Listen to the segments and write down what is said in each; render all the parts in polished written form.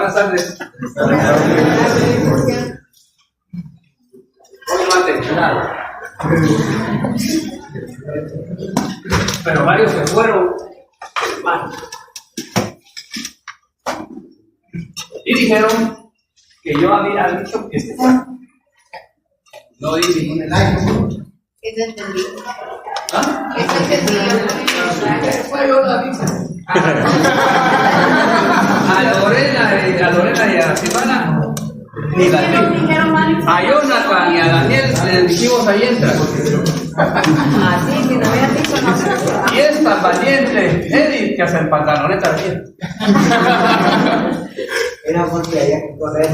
Buenas tardes. Hoy no atencionado. Pero varios se fueron, hermanos. Y dijeron que yo había dicho que este fue. No di ningún engaño. Es entendido. ¿Ah? Es entendido. Fue yo la dije. A Lorena y a Silvana ni la dije. A Jonathan y a Daniel les dijimos ahí entra. Así, si no hubieras dicho no. Y es tan valiente Edith que hace el pantaloneta bien. Era porque había que correr.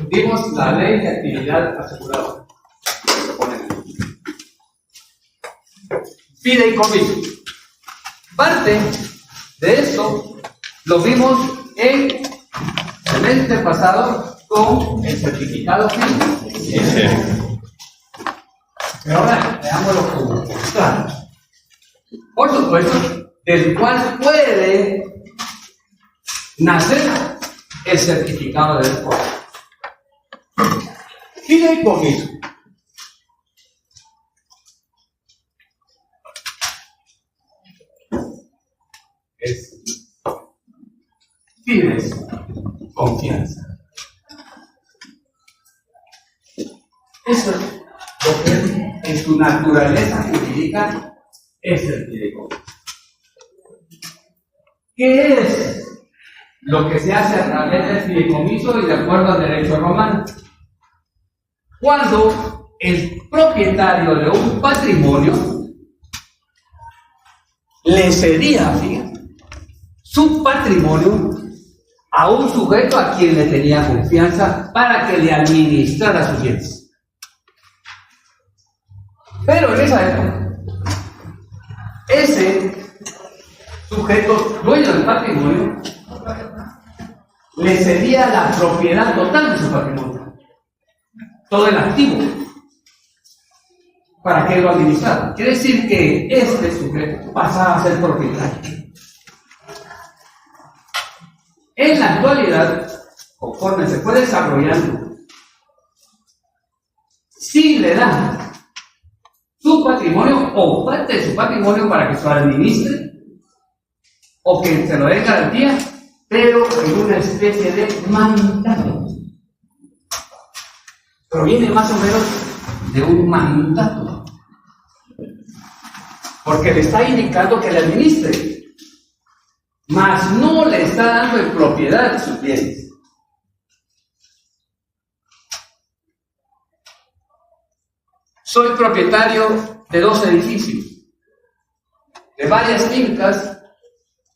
Vimos la ley de actividad asegurada. Fideicomiso. Parte de esto lo vimos en el semestre pasado con el certificado físico. Pero ahora veámoslo como claro. Por supuesto, del cual puede nacer el certificado de deporte. Fideicomiso. Es fides, confianza. Eso es lo que en su naturaleza jurídica es el fideicomiso. ¿Qué es lo que se hace a través del fideicomiso y de acuerdo al derecho romano? Cuando el propietario de un patrimonio le cedía, fíjate, su patrimonio a un sujeto a quien le tenía confianza para que le administrara sus bienes. Pero en esa época, ese sujeto dueño del patrimonio le cedía la propiedad total de su patrimonio, todo el activo, para que lo administrara. Quiere decir que este sujeto pasaba a ser propietario. En la actualidad, conforme se fue desarrollando, sí le dan su patrimonio o parte de su patrimonio para que se lo administre o que se lo dé garantía, pero en una especie de mandato. Proviene más o menos de un mandato, porque le está indicando que le administre, mas no le está dando en propiedad de sus bienes. Soy propietario de 2 edificios, de varias fincas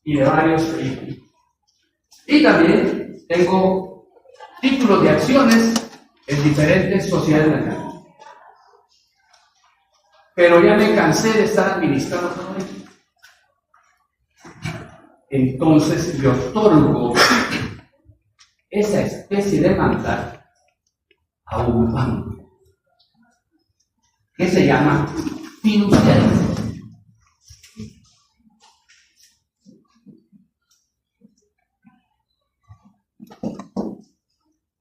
y de varios vehículos. Y también tengo títulos de acciones en diferentes sociedades mercantiles. Pero ya me cansé de estar administrando todo esto. Entonces le otorgo esa especie de mandato a un banco que se llama fiduciario.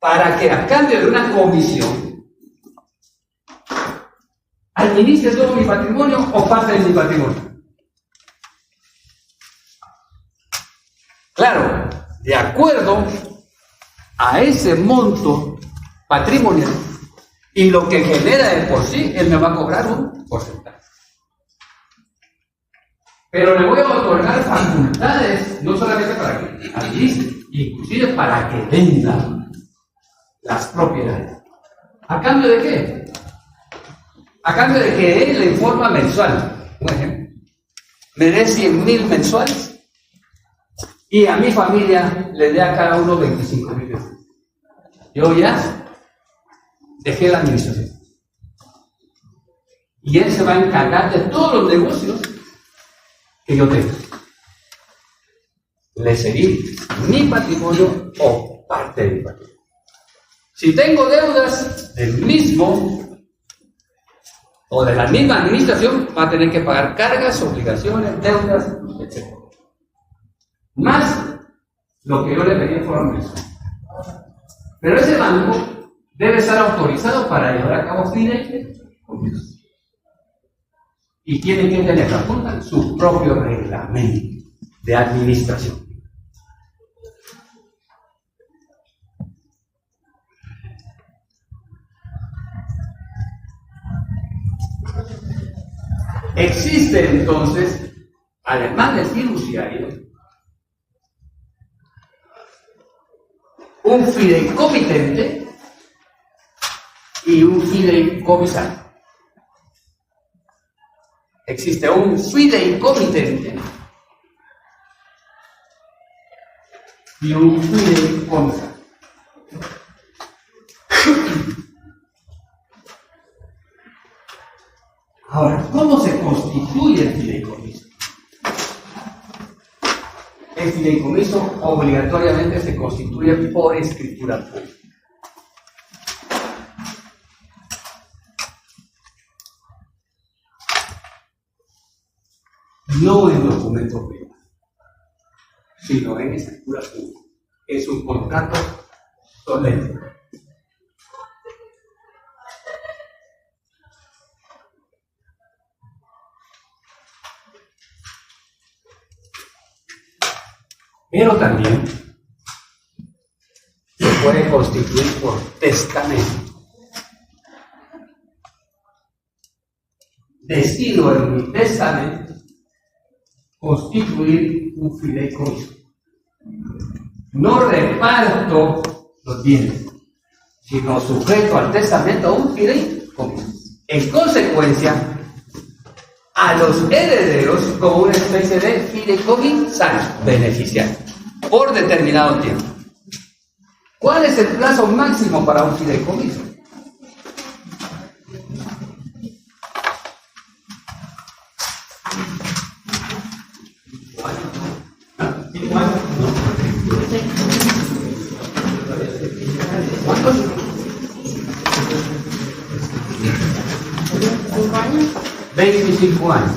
Para que a cambio de una comisión administre todo mi patrimonio o parte de mi patrimonio. Claro, de acuerdo a ese monto patrimonial y lo que genera de por sí, él me va a cobrar un porcentaje. Pero le voy a otorgar facultades, no solamente para que administre, inclusive para que venda las propiedades. ¿A cambio de qué? A cambio de que él le informa mensual. Un ejemplo, me dé 100,000 mensuales y a mi familia le dé a cada uno 25,000 pesos. Yo ya dejé la administración. Y él se va a encargar de todos los negocios que yo tengo. Le cedí mi patrimonio o parte de mi patrimonio. Si tengo deudas del mismo, o de la misma administración va a tener que pagar cargas, obligaciones, deudas, etc. Más lo que yo le pedí en forma mensual. Pero ese banco debe estar autorizado para llevar a cabo fideicomisos. Y tiene que tener la Junta su propio reglamento de administración. Existe entonces, además del fiduciario, un fideicomitente y un fideicomisario. Existe un fideicomitente y un fideicomisario. Ahora, ¿cómo se constituye el fideicomiso? El fideicomiso obligatoriamente se constituye por escritura pública. No en documento privado, sino en escritura pública. Es un contrato solemne. Pero también se puede constituir por testamento. Decido en mi testamento constituir un fideicomiso. No reparto los bienes, sino sujeto al testamento a un fideicomiso. En consecuencia, a los herederos como una especie de fideicomisario beneficiario por determinado tiempo. ¿Cuál es el plazo máximo para un fideicomiso? ¿Cuántos? 25 años.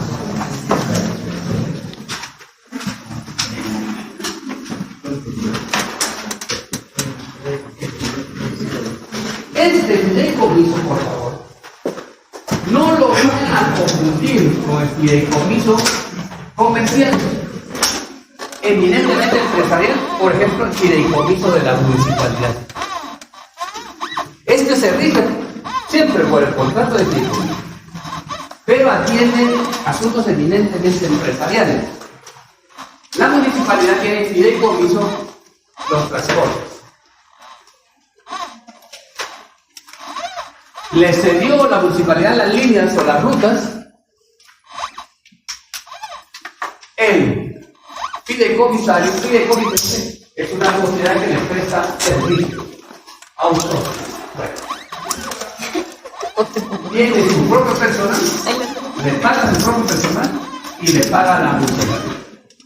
Este fideicomiso, por favor, no lo van a confundir con el fideicomiso comercial, eminentemente empresarial, por ejemplo, el fideicomiso de la municipalidad. Este se rige siempre por el contrato de fideicomiso, pero atiende asuntos eminentemente empresariales. La municipalidad tiene fideicomiso los transportes. Le cedió la municipalidad las líneas o las rutas. El fideicomisario, es una sociedad que le presta servicio a un socio. Tiene su propio personal, le paga su propio personal y le paga a la municipalidad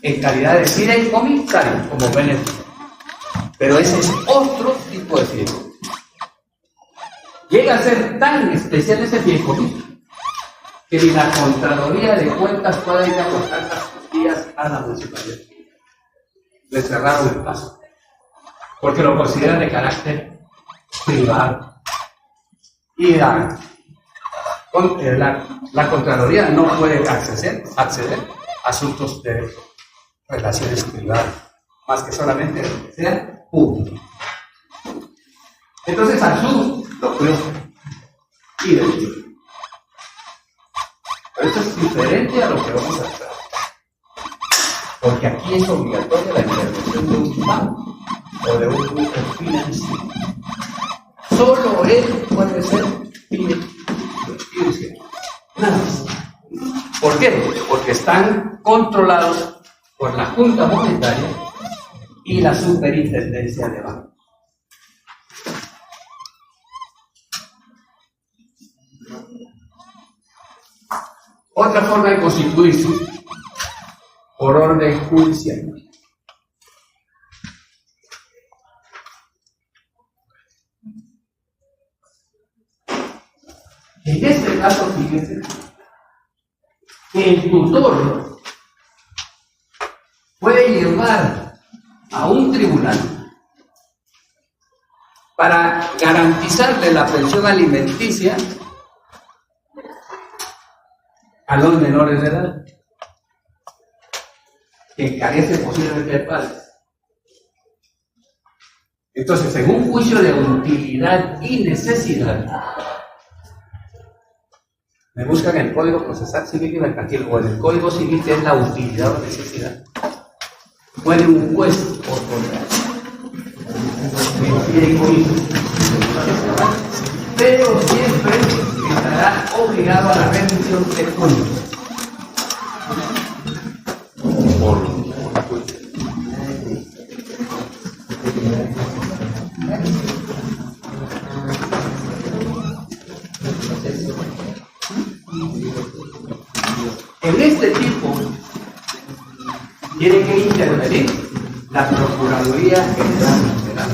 en calidad de fideicomisario como beneficio. Pero ese es otro tipo de fideicomiso. Llega a ser tan especial ese fideicomiso que ni la Contraloría de Cuentas puede ir a cortar las costillas a la municipalidad. Le cerraron el paso porque lo consideran de carácter privado. Y la Contraloría no puede acceder a asuntos de relaciones privadas, más que solamente que sean públicos. Entonces, asumo lo creo y derecho. Pero esto es diferente a lo que vamos a hacer. Porque aquí es obligatoria la intervención de un banco o de un grupo financiero. Solo él puede ser fiduciario. Nada más. ¿Por qué? Porque están controlados por la Junta Monetaria y la Superintendencia de Bancos. Otra forma de constituirse por orden judicial. En este este caso, fíjense, que el tutor puede llevar a un tribunal para garantizarle la pensión alimenticia a los menores de edad que carecen posiblemente de padres. Entonces, en un juicio de utilidad y necesidad, me buscan en el Código Procesal Civil y Mercantil o en el Código Civil, que es la utilidad o necesidad, puede un juez otorgar pero siempre estará obligado a la rendición de cuentas. En este tipo tiene que intervenir la Procuraduría General Nacional.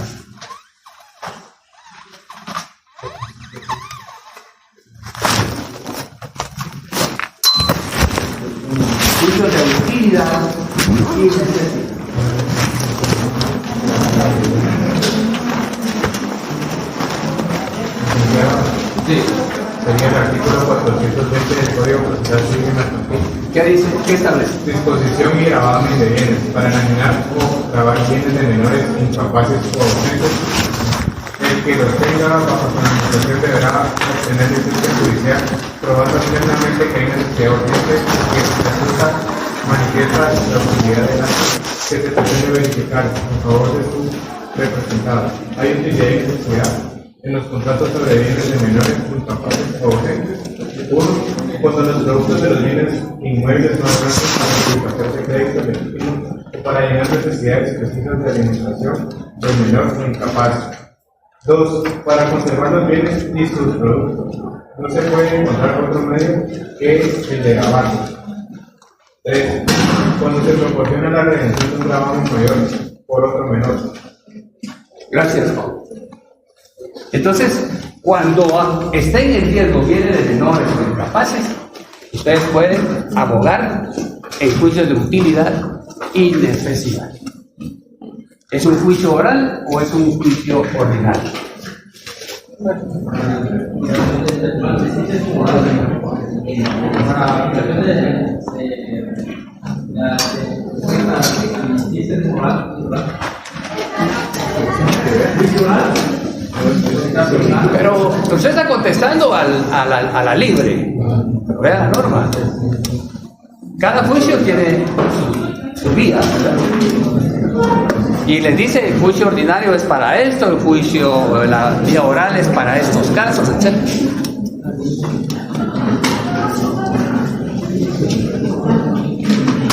Juicio de utilidad y necesidad. Sí. Sería el artículo 420 del Código Procesal Civil y Mercantil. ¿Qué dice? ¿Qué establece? Disposición y gravamen de bienes para enajenar o gravar bienes de menores incapaces o ausentes. El que los tenga bajo su administración deberá obtener licencia judicial, probando ciertamente que hay necesidad urgente que resulta manifiesta la utilidad de la que se pretende verificar en favor de su representado. Hay utilidad y necesidad en los contratos sobre bienes de menores incapaces o ausentes. 1. Cuando los productos de los bienes inmuebles no alcanzan para satisfacer de crédito legítimo o para llenar necesidades precisas de administración del menor o incapaz. 2. Para conservar los bienes y sus productos. No se puede encontrar otro medio que el de grabarlos. 3. Cuando se proporciona la redención de un gravamen mayor por otro menor. Gracias, Pablo. Entonces, cuando estén en riesgo bienes de menores o incapaces, ustedes pueden abogar en juicios de utilidad y necesidad. ¿Es un juicio oral o es un juicio ordinario? Pero usted está contestando a la libre. Pero vea la norma. Cada juicio tiene su vía, ¿verdad? Y les dice el juicio ordinario es para esto, el juicio, la vía oral es para estos casos, etc.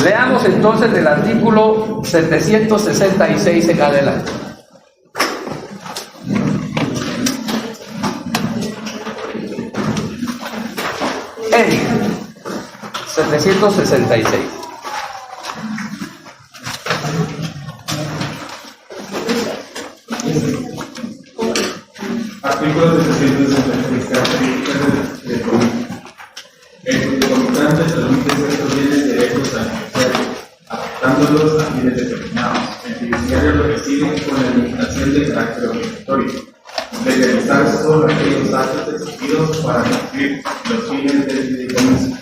Leamos entonces del artículo 766 en adelante. Eric, 766. Artículo 766 del Código. El comitante transmite ciertos bienes derechos al judiciario, afectándolos a fines determinados. El judiciario lo recibe con la limitación de carácter obligatorio de realizar solo aquellos actos exigidos para cumplir los fines del fideicomiso.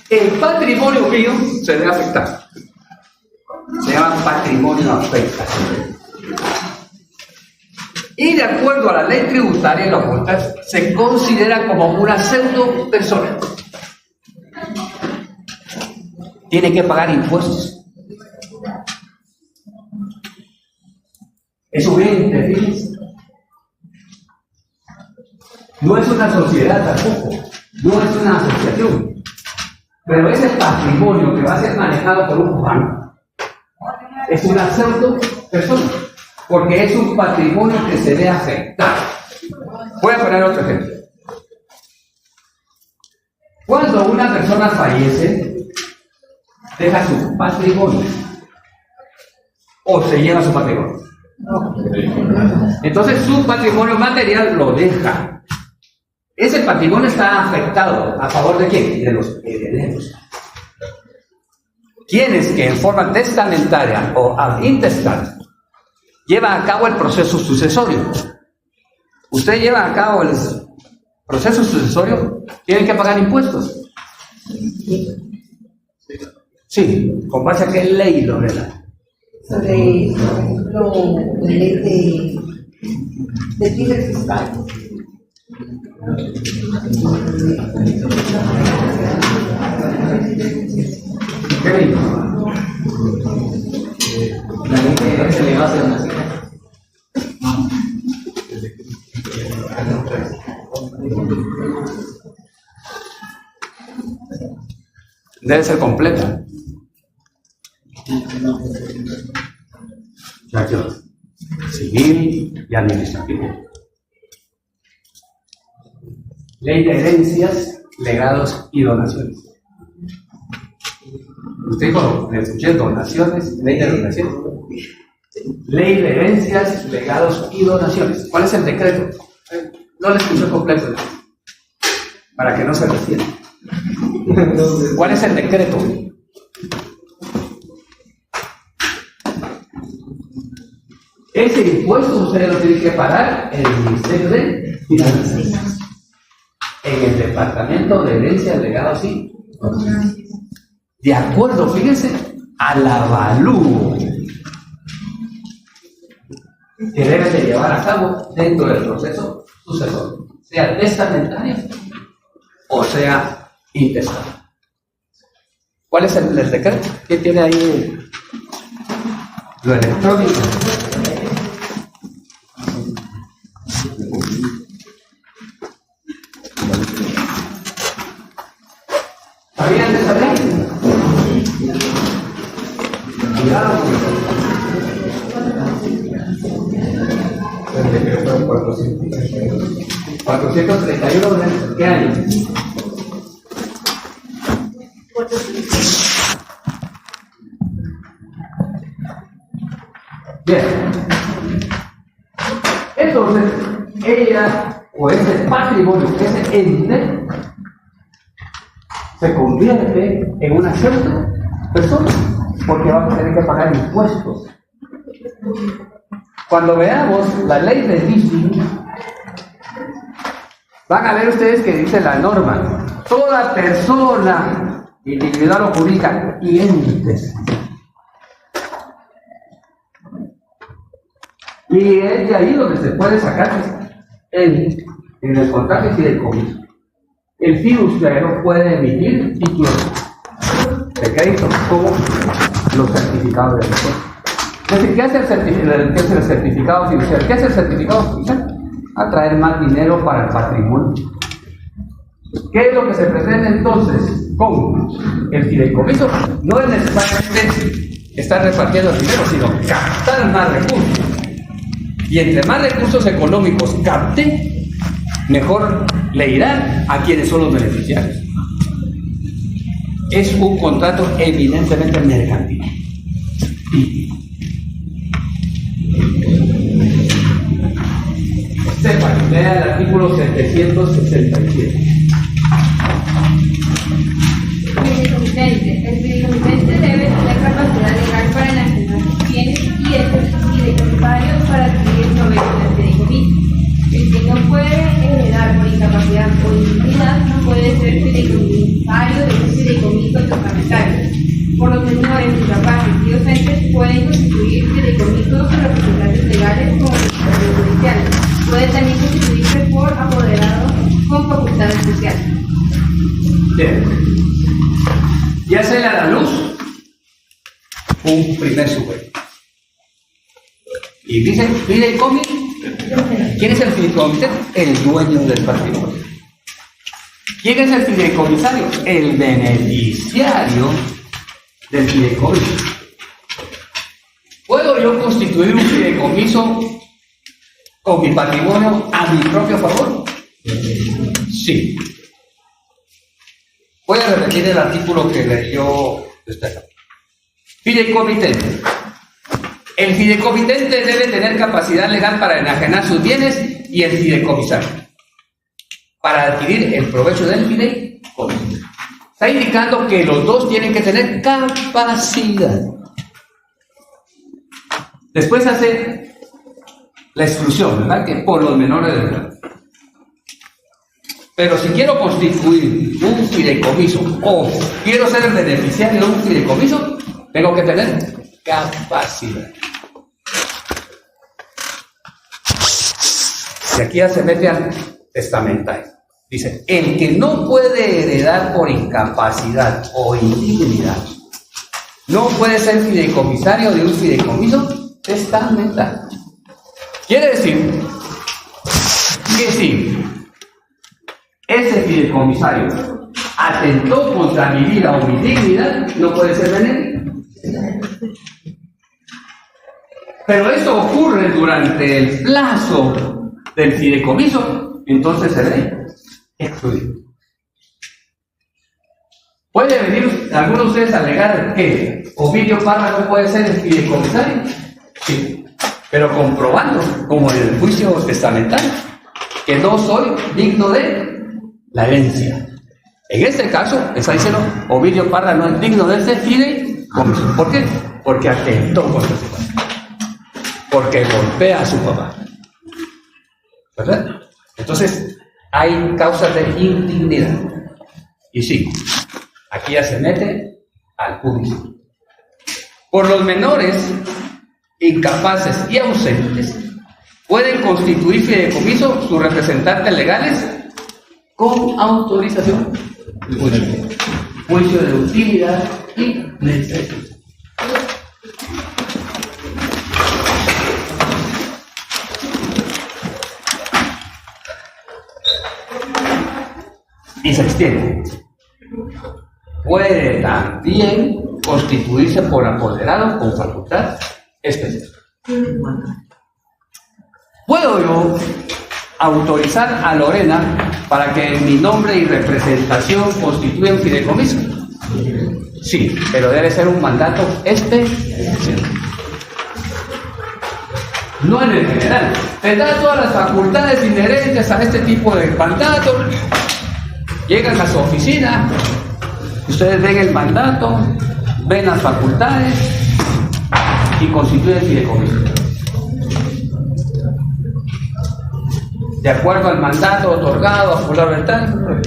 El patrimonio mío se ve afectado. Se llama patrimonio afectado. Y de acuerdo a la ley tributaria y las multas, se considera como una pseudo persona. Tiene que pagar impuestos. Es un ente, fíjense. No es una sociedad tampoco, no es una asociación. Pero ese patrimonio que va a ser manejado por un banco es una pseudo persona, porque es un patrimonio que se ve afectado. Voy a poner otro ejemplo. cuando una persona fallece, deja su patrimonio o se lleva su patrimonio. Entonces su patrimonio material lo deja. Ese patrimonio está afectado. ¿A favor de quién? De los herederos. Quienes que en forma testamentaria o ad intestat llevan a cabo el proceso sucesorio. Usted lleva a cabo el proceso sucesorio, tienen que pagar impuestos. Sí, ¿con base a qué ley, Lorena? Sobre, por ejemplo, la ley de tigre fiscal. ¿Qué ley? La ley que se le va a hacer una cita. Debe ser completa. Muchachos, civil y administrativo. Ley de herencias, legados y donaciones. Usted dijo, le escuché donaciones, ley de donaciones. Ley de herencias, legados y donaciones. ¿Cuál es el decreto? No le escuché completo, para que no se refiera. ¿Cuál es el decreto? Ese impuesto usted lo tiene que pagar en el Ministerio de Finanzas, en el Departamento de Herencias, Legados y de acuerdo, fíjense, al avalúo que debe de llevar a cabo dentro del proceso sucesorio, sea testamentario o sea intestado. ¿Cuál es el decreto? ¿Qué tiene ahí? Lo electrónico. ¿Sabían de esa ley? Cuidado. El decreto 431, ¿qué año? Bien. Entonces, ella o ese patrimonio, ese ente, se convierte en una cierta persona, porque vamos a tener que pagar impuestos. Cuando veamos la ley de Disney, van a ver ustedes que dice la norma: toda persona individual o jurídica y entes. Y es de ahí donde se puede sacar en el contrato de fideicomiso. El fiduciario puede emitir títulos de crédito como los certificados de depósito. Entonces, ¿qué hace el certificado fiduciario? ¿Qué hace el certificado fiduciario? Atraer más dinero para el patrimonio. ¿Qué es lo que se pretende entonces con el fideicomiso? No es necesariamente estar repartiendo el dinero, sino captar más recursos. Y entre más recursos económicos capte, mejor le irán a quienes son los beneficiarios. Es un contrato eminentemente mercantil. Sepa, lea el artículo 767. El fideicomisante debe tener capacidad legal para enajenar bienes y estos fideicomissarios para adquirir provecho del fideicomiso. El que no puede heredar por incapacidad o inmunidad no puede ser fideicomisario de un fideicomiso testamentario. Por los menores, incapaces y docentes pueden constituir fideicomisos o representantes legales como representantes judiciales. Puede también constituirse por apoderados con facultad especial. Bien. Ya se le da a la luz un primer sujeto. Y dice fideicomiso. ¿Quién es el fideicomiso? El dueño del patrimonio. ¿Quién es el fideicomisario? El beneficiario del fideicomiso. ¿Puedo yo constituir un fideicomiso con mi patrimonio a mi propio favor? Sí. Voy a repetir el artículo que leyó usted. Fideicomitente. El fideicomitente debe tener capacidad legal para enajenar sus bienes y el fideicomisario para adquirir el provecho del fideicomiso. Está indicando que los dos tienen que tener capacidad. Después hace la exclusión, ¿verdad? Que por los menores de edad. Pero si quiero constituir un fideicomiso o quiero ser el beneficiario de un fideicomiso, tengo que tener capacidad. Y aquí ya se mete al testamentario. Dice, el que no puede heredar por incapacidad o indignidad, no puede ser fideicomisario de un fideicomiso testamentario. Quiere decir que si ese fideicomisario atentó contra mi vida o mi dignidad, no puede ser beneficiario. Pero esto ocurre durante el plazo del fideicomiso, entonces se ve excluido. ¿Puede venir alguno de ustedes a alegar que Ovidio Parra no puede ser el fideicomisario? Sí, pero comprobando, como en el juicio testamentario, que no soy digno de la herencia. En este caso, está diciendo, Ovidio Parra no es digno de ese fideicomiso. ¿Por qué? Porque atentó contra su papá. Porque golpea a su papá. ¿Verdad? Entonces, hay causas de indignidad. Y sí, aquí ya se mete al juicio. Por los menores, incapaces y ausentes, pueden constituir fideicomiso sus representantes legales con autorización. Juicio de utilidad y necesidad. Y se extiende. Puede también constituirse por apoderado con facultad especial. ¿Puedo yo autorizar a Lorena para que en mi nombre y representación constituya un fideicomiso? Sí, pero debe ser un mandato especial. No en el general. Tendrá todas las facultades inherentes a este tipo de mandato. Llegan a su oficina, ustedes ven el mandato, ven las facultades y constituyen el fideicomiso. De acuerdo al mandato otorgado a fulano de tal,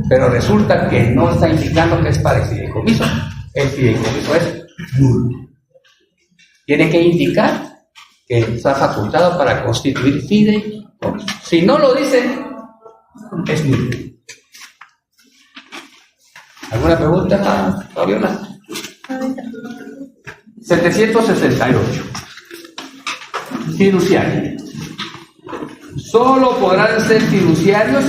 pero resulta que no está indicando que es para el fideicomiso. El fideicomiso es nulo. Tiene que indicar que está facultado para constituir fideicomiso. Si no lo dice, es nulo. ¿Alguna pregunta, Fabiola? 768. Fiduciario. Solo podrán ser fiduciarios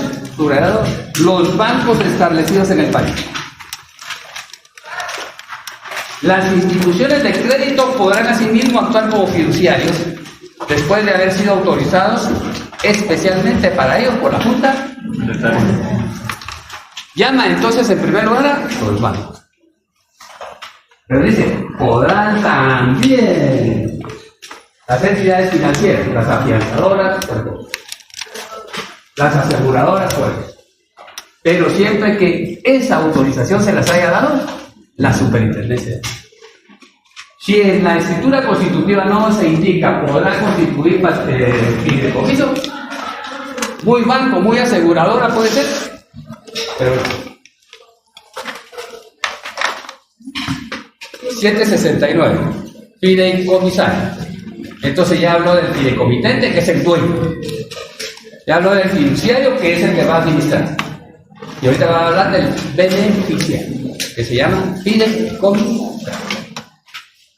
los bancos establecidos en el país. Las instituciones de crédito podrán asimismo actuar como fiduciarios después de haber sido autorizados especialmente para ello por la Junta. Llama entonces en primer lugar a los bancos. Pero dice, podrán también las entidades financieras, las afianzadoras, las aseguradoras, pero siempre que esa autorización se las haya dado la superintendencia. Si en la escritura constitutiva no se indica podrá constituir fideicomiso, muy banco, muy aseguradora puede ser, pero 769, fideicomisario. Entonces ya habló del fideicomitente, que es el dueño. Ya habló del fiduciario, que es el que va a administrar. Y ahorita va a hablar del beneficiario, que se llama fideicomisario.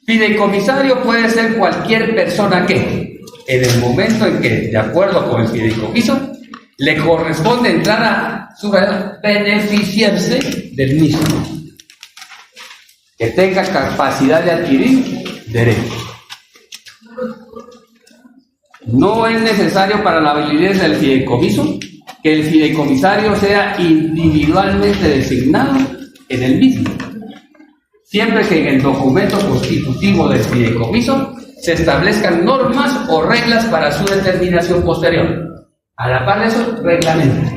Fideicomisario puede ser cualquier persona que, en el momento en que, de acuerdo con el fideicomiso, le corresponde entrar a su beneficiarse del mismo, que tenga capacidad de adquirir derechos. No es necesario para la validez del fideicomiso que el fideicomisario sea individualmente designado en el mismo, siempre que en el documento constitutivo del fideicomiso se establezcan normas o reglas para su determinación posterior. A la par de eso, reglamento.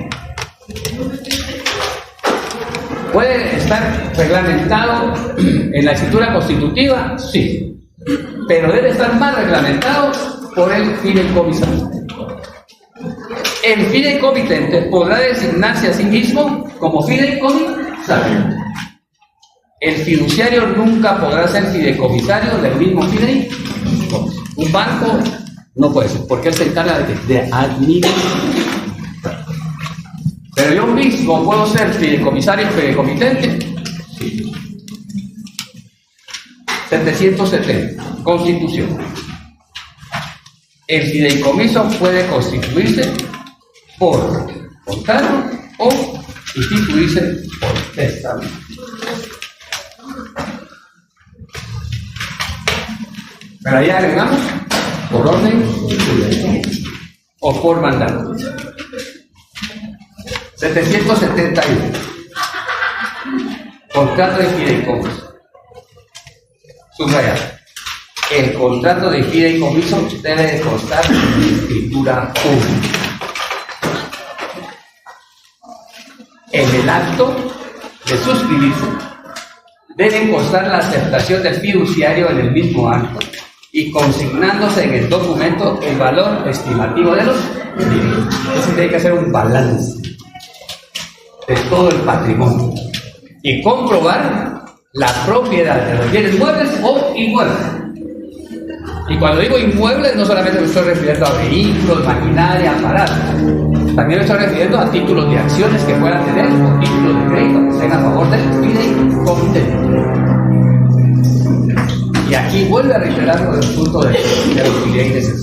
¿Puede estar reglamentado en la escritura constitutiva? Sí, pero debe estar más reglamentado por el fideicomisario. El fideicomitente podrá designarse a sí mismo como fideicomisario. El fiduciario nunca podrá ser fideicomisario del mismo fideicomiso. Un banco no puede ser, porque él se encarga de administrar. Pero yo mismo puedo ser fideicomisario fideicomitente. Sí. 770, Constitución. El fideicomiso puede constituirse por contrato o instituirse por testamento. Pero ahí agregamos por orden o por mandato. 771. Contrato de fideicomiso. Subrayar. El contrato de fideicomiso debe de constar en escritura pública. En el acto de suscribirse deben constar la aceptación del fiduciario en el mismo acto y consignándose en el documento el valor estimativo de los bienes. Eso tiene que hacer un balance de todo el patrimonio y comprobar la propiedad de los bienes muebles o inmuebles. Y cuando digo inmuebles, no solamente me estoy refiriendo a vehículos, maquinaria, aparatos. También me estoy refiriendo a títulos de acciones que puedan tener o títulos de crédito que estén a favor del fideicomitente. Y aquí vuelve a reiterar el punto de los fideicomisos.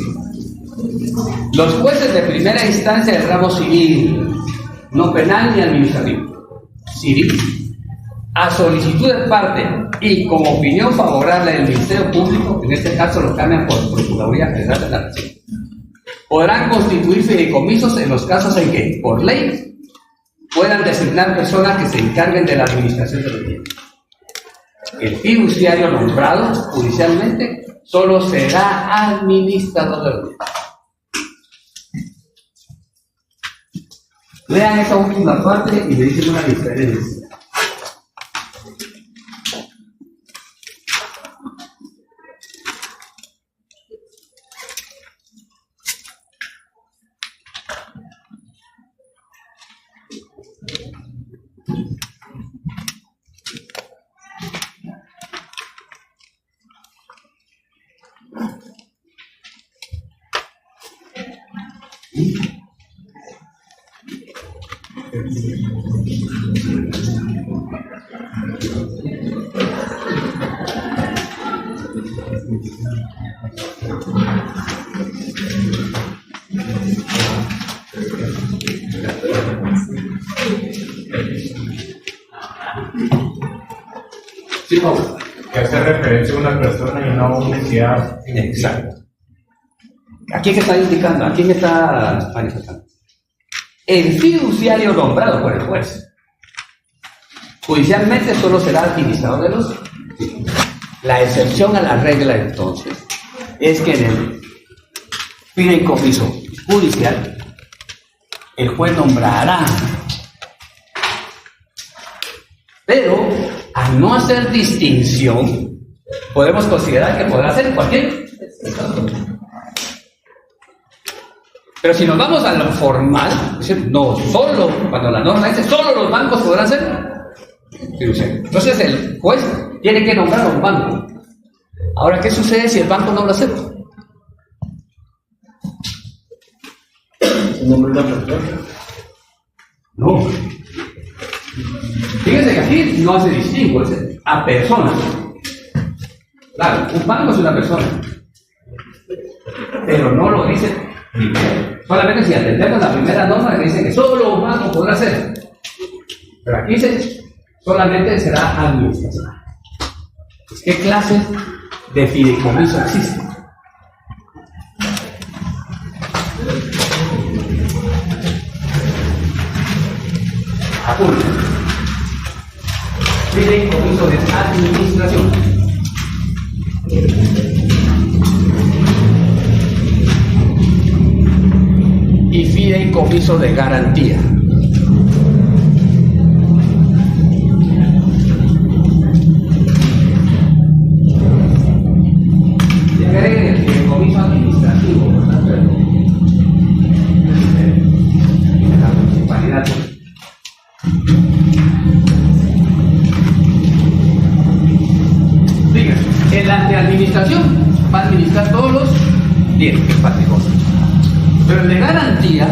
Los jueces de primera instancia del ramo civil, no penal ni administrativo, civil, a solicitud de parte y con opinión favorable del Ministerio Público, en este caso lo cambian por Procuraduría General de la Nación, podrán constituir fideicomisos en los casos en que, por ley, puedan designar personas que se encarguen de la administración de los bienes. El fiduciario nombrado judicialmente solo será administrador de los bienes. Lean esa última parte y me dicen una diferencia. Sí, que hace referencia a una persona y no a una entidad. Exacto. ¿A quién está indicando? ¿A quién está manifestando? El fiduciario nombrado por el juez. Judicialmente solo será administrador de los títulos. La excepción a la regla, entonces, es que en el fideicomiso judicial, el juez nombrará. Pero, al no hacer distinción, podemos considerar que podrá ser cualquier. Pero si nos vamos a lo formal, es decir, no solo, cuando la norma dice solo los bancos podrán ser fiduciarios. Entonces el juez tiene que nombrar a un banco. Ahora, ¿qué sucede si el banco no lo acepta? No. Fíjense que aquí no hace distingo, es a personas. Claro, un banco es una persona, pero no lo dice primero. Solamente si atendemos la primera norma que dice que solo un banco podrá hacer. Pero aquí dice solamente será administración. ¿Qué clase de fideicomiso existe? Apunte. Fideicomiso de administración. Y fideicomiso de garantía. Y agreguen el fideicomiso administrativo, por tanto, la municipalidad. Diga, el de administración va a administrar todos los bienes del patrimonio. Pero el de garantía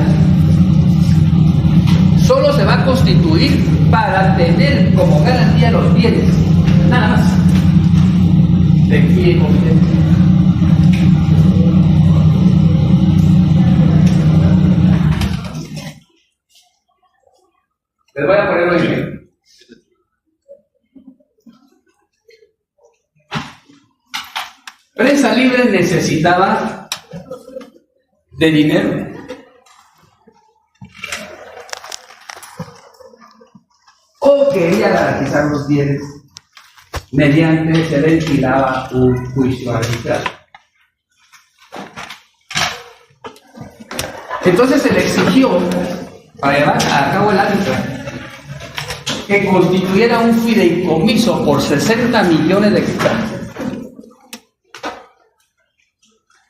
solo se va a constituir para tener como garantía los bienes, nada más, del fideicomiso. Les voy a poner un ejemplo. Prensa Libre necesitaba de dinero. O quería garantizar los bienes mediante se ventilaba un juicio arbitral. Entonces se le exigió, para llevar a cabo el arbitraje, que constituyera un fideicomiso por 60 millones de hectáreas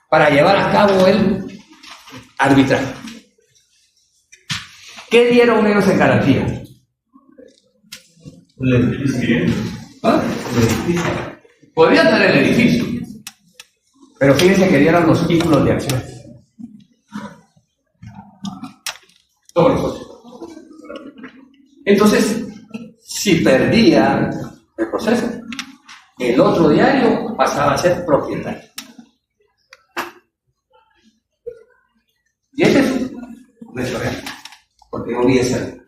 para llevar a cabo el arbitraje. ¿Qué dieron ellos en garantía? El edificio. ¿Ah? El edificio. Podrían dar el edificio, pero fíjense que dieron los títulos de acción. Todos los socios. Entonces, si perdía el proceso, el otro diario pasaba a ser propietario. Y ese es nuestro real, porque no hubiese algo.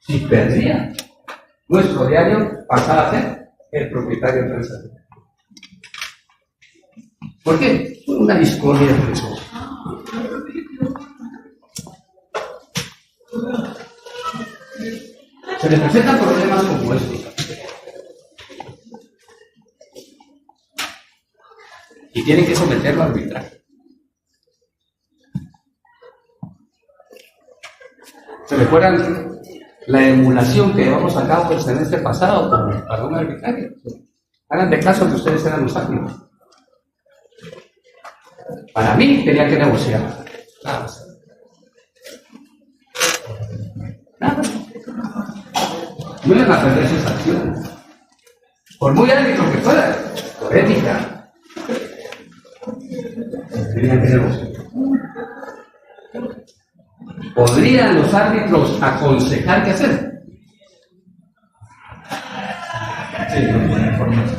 Si perdía, nuestro diario pasaba a ser el propietario de Prensa Libre. ¿Por qué? Por una discordia entre nosotros. Se le presentan problemas como estos. Y tienen que someterlo al arbitraje. ¿Se recuerdan la emulación que llevamos a cabo el semestre pasado para un arbitraje? Hagan de caso que ustedes eran los árbitros. Para mí tenía que negociar. Nada más. Nada más. No iban a perder sus acciones. Por muy árbitro que fuera, por ética, tenían que negociar. ¿Podrían los árbitros aconsejar qué hacer? Sí, no tiene información.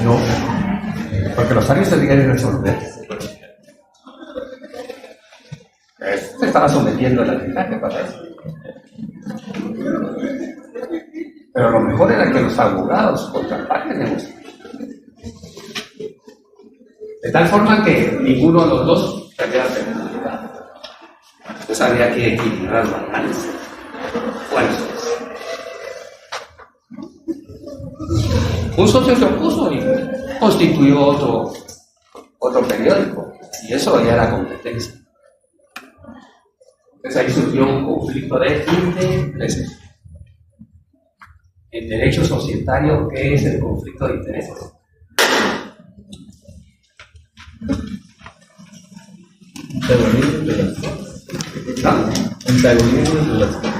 No, porque los árbitros tenían que resolver. Se estaba sometiendo al arbitraje para eso. Pero lo mejor era que los abogados contraparten negociaran. De tal forma que ninguno de los dos perdiera penalidad. Entonces había que equilibrar los balances. Fuerzas. Un socio se opuso y constituyó otro periódico. Y eso ya era competencia. Entonces ahí surgió un conflicto de intereses. En derecho societario, ¿qué es el conflicto de intereses? Antagonismo de las cosas. Antagonismo de las cosas.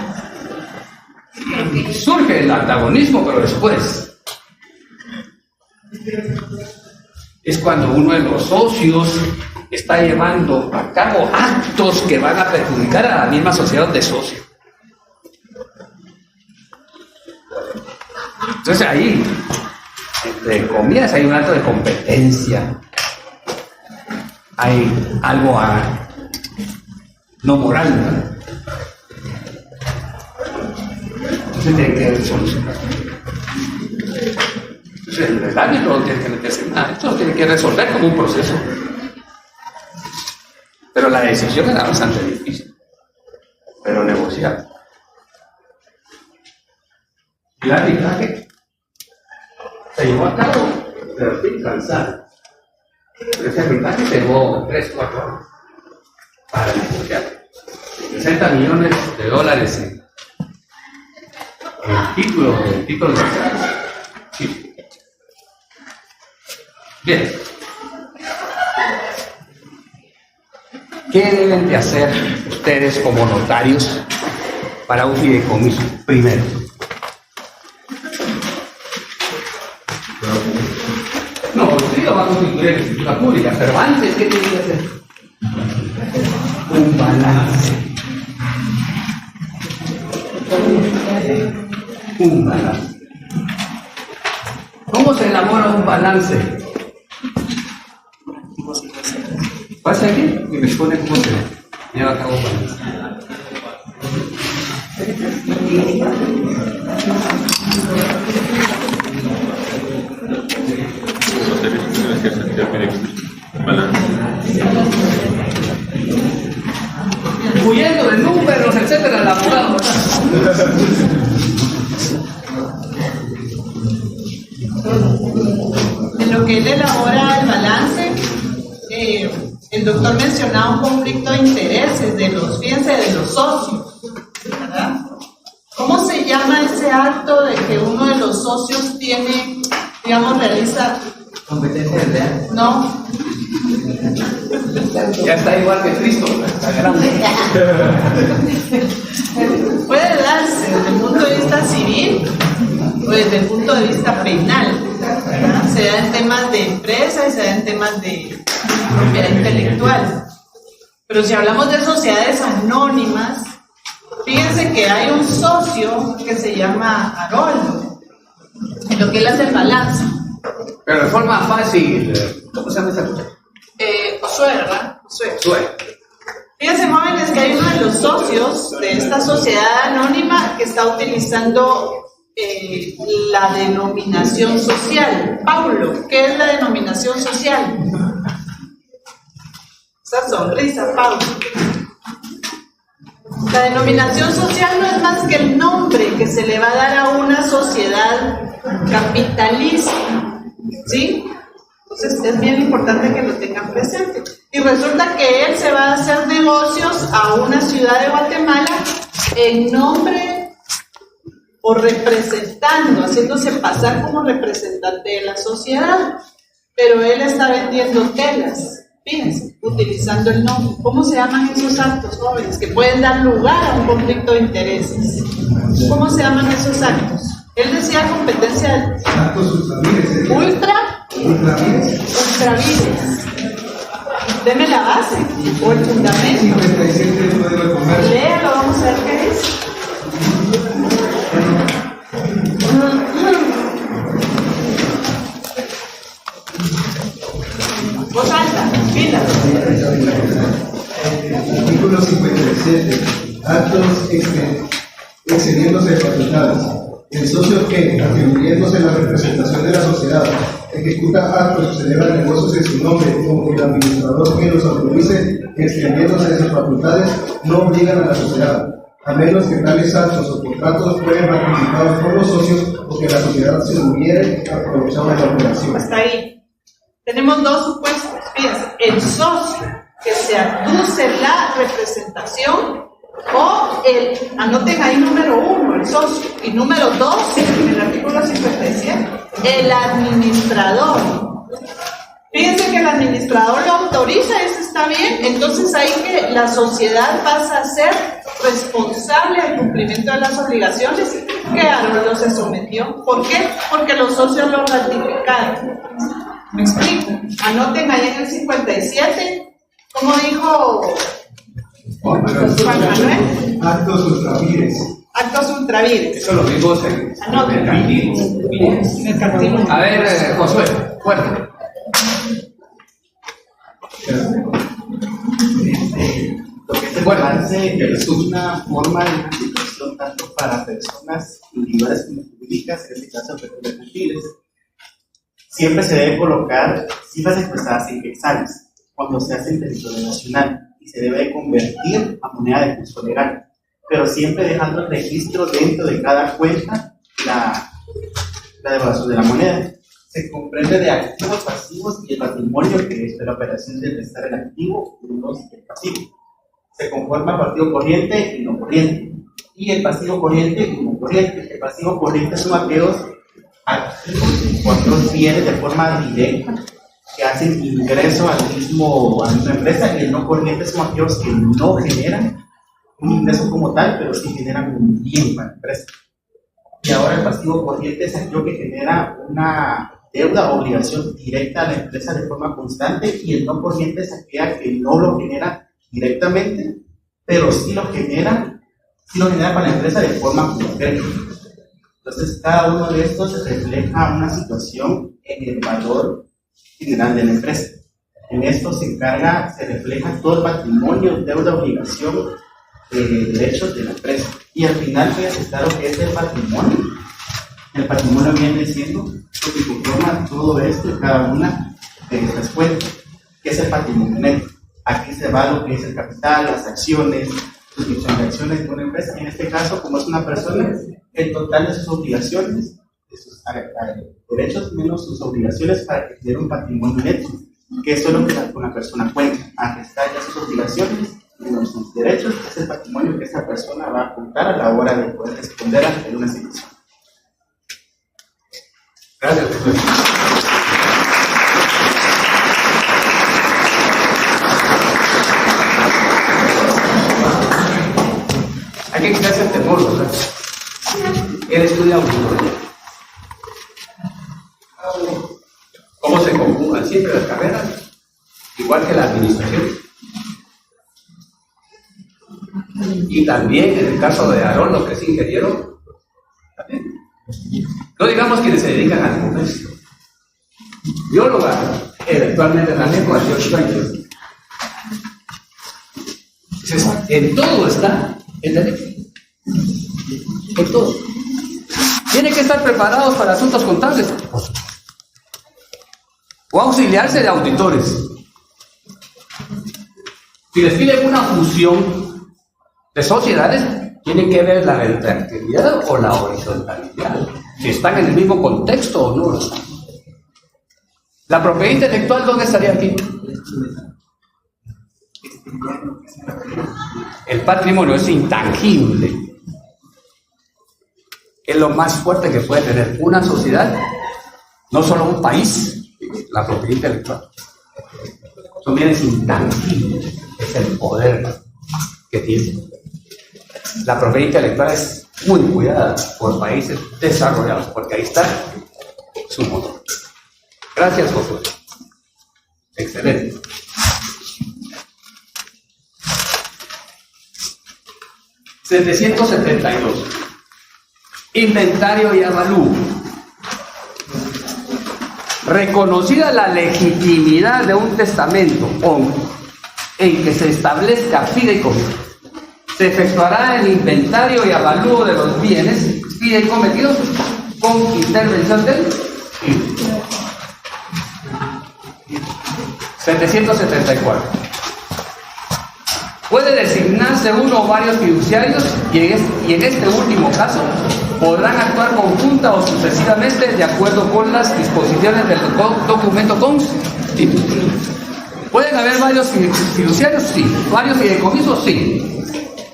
Surge el antagonismo, pero después es cuando uno de los socios está llevando a cabo actos que van a perjudicar a la misma sociedad de socios. Entonces ahí, entre comillas, hay un acto de competencia. Hay algo no moral, ¿no? Entonces tiene que solucionar. Entonces el árbitro no tiene que meterse en nada, esto lo tiene que resolver como un proceso. Pero la decisión era bastante difícil, pero negociable. El arbitraje se llevó a cabo, pero estoy cansado. Ese arbitraje se llevó 3-4 años para negociar. 60 millones de dólares en títulos de sí. Bien. ¿Qué deben de hacer ustedes como notarios para un fideicomiso? Primero, no, usted lo va a constituir en escritura pública, pero antes, ¿qué tiene que hacer? Un balance. Un balance. ¿Cómo se elabora un balance? Pasa aquí y me pone cómo se lleva a cabo un balance. Huyendo de números, etcétera, el abogado. En lo que él elabora el balance, el doctor mencionaba un conflicto de intereses de los, fíjense, de los socios, ¿verdad? ¿Cómo se llama ese acto de que uno de los socios tiene, digamos, realiza? Competencia de real. No. Ya está igual que Cristo, está grande. Puede darse desde el punto de vista civil o desde el punto de vista penal, ¿verdad? Se da en temas de empresa y se da en temas de propiedad intelectual. Pero si hablamos de sociedades anónimas, fíjense que hay un socio que se llama Haroldo, en lo que él hace el balance. Pero de forma fácil, ¿cómo se llama esa cosa? Josué, ¿verdad? Sue. Fíjense, jóvenes, que hay uno de los socios de esta sociedad anónima que está utilizando la denominación social. Paulo, ¿qué es la denominación social? Esa sonrisa, Paulo. La denominación social no es más que el nombre que se le va a dar a una sociedad capitalista, ¿sí? Entonces es bien importante que lo tengan presente. Y resulta que él se va a hacer negocios a una ciudad de Guatemala en nombre o representando, haciéndose pasar como representante de la sociedad. Pero él está vendiendo telas, fíjense, utilizando el nombre. ¿Cómo se llaman esos actos, jóvenes, que pueden dar lugar a un conflicto de intereses? ¿Cómo se llaman esos actos? Él decía competencia actos ultravires. Ultravires. Deme la base o el fundamento. 57 del Código de Comercio. Léalo, vamos a ver qué es. Voz alta, pilas. Artículo 57. Actos excediéndose de facultades. El socio que, atribuyéndose la representación de la sociedad, ejecuta actos o celebra negocios en su nombre o el administrador que los autorice, extendiéndose de sus facultades, no obligan a la sociedad, a menos que tales actos o contratos fueran ratificados por los socios o que la sociedad se hubiere aprovechado de la operación. Hasta ahí. Tenemos dos supuestos. Fíjense, el socio que se aduce la representación o anoten ahí número 1, el socio, y número 2, en el artículo 57, el administrador. Fíjense que el administrador lo autoriza, eso está bien, entonces ahí que la sociedad pasa a ser responsable del cumplimiento de las obligaciones que Haroldo se sometió. ¿Por qué? Porque los socios lo ratificaron. ¿Me explico? Anoten ahí en el 57, ¿cómo dijo Juan Manuel? Actos ultravires. Actos ultravires. Eso lo vimos en el cartílago. A ver, Josué, fuerte. Lo que es el balance es una forma de identificación tanto para personas individuales como públicas, en este caso perfiles. Siempre se debe colocar cifras expresadas en quetzales cuando se hace en territorio nacional y y se debe convertir a moneda de curso legal, pero siempre dejando el registro dentro de cada cuenta la devaluación de la moneda. Se comprende de activos, pasivos y el patrimonio, que es de la operación de prestar el activo menos el pasivo. Se conforma partido corriente y no corriente, y el pasivo corriente y no corriente. El pasivo corriente son aquellos activos o aquellos bienes de forma directa que hacen ingreso a la misma empresa, y el no corriente son aquellos que no generan un ingreso como tal, pero sí generan un bien para la empresa. Y ahora el pasivo corriente es aquello que genera una deuda o obligación directa a la empresa de forma constante, y el no corriente es aquella que no lo genera directamente, pero sí lo genera para la empresa de forma concreta. Entonces, cada uno de estos refleja una situación en el valor general de la empresa. En esto se refleja todo el patrimonio, deuda, obligación, derechos de la empresa. Y al final voy a aceptar lo que es el patrimonio. El patrimonio viene siendo lo que conforma todo esto y cada una de estas cuentas, que es el patrimonio neto. Aquí se va lo que es el capital, las acciones, suscripción de acciones de una empresa. En este caso, como es una persona, el total de sus obligaciones, de sus derechos menos sus obligaciones, para que tenga un patrimonio neto, que eso es lo que una persona cuenta. Aquí están ya sus obligaciones menos sus derechos, que es el patrimonio que esa persona va a contar a la hora de poder responder ante una situación. Gracias, profesor. Hay que quitarse el temor, ¿verdad? Él estudia auditoría. ¿Cómo se conjugan siempre las carreras? Igual que la administración. Y también en el caso de Aarón, que es ingeniero, también. No digamos quienes se dedican al comercio. Bióloga, eventualmente también con 18 años. Entonces, en todo está el derecho. En todo. Tienen que estar preparados para asuntos contables. O auxiliarse de auditores. Si les piden una fusión de sociedades, tienen que ver la verticalidad o la horizontalidad, si están en el mismo contexto o no. La propiedad intelectual, ¿dónde estaría aquí? El patrimonio es intangible. Es lo más fuerte que puede tener una sociedad, no solo un país. La propiedad intelectual son bienes intangibles, es el poder que tiene. La propiedad intelectual es muy cuidada por países desarrollados, porque ahí está su motor. Gracias, Josué. Excelente. $772. Inventario y avalúo. Reconocida la legitimidad de un testamento en que se establezca fideicomiso, se efectuará el inventario y avalúo de los bienes fideicometidos con intervención del 774. Puede designarse uno o varios fiduciarios y en este último caso podrán actuar conjunta o sucesivamente de acuerdo con las disposiciones del documento constitutivo. ¿Pueden haber varios fiduciarios? Sí. ¿Varios fideicomisos? Sí.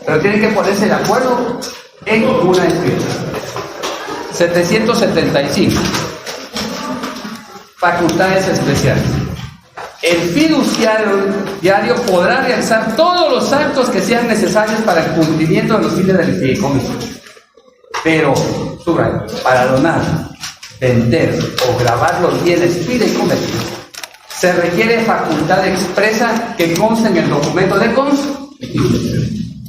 Pero tienen que ponerse de acuerdo en una escritura. 775. Facultades especiales. El fiduciario podrá realizar todos los actos que sean necesarios para el cumplimiento de los fines del fideicomiso. Pero, subrayo, para donar, vender o gravar los bienes fideicometidos, se requiere facultad expresa que conste en el documento de constitución.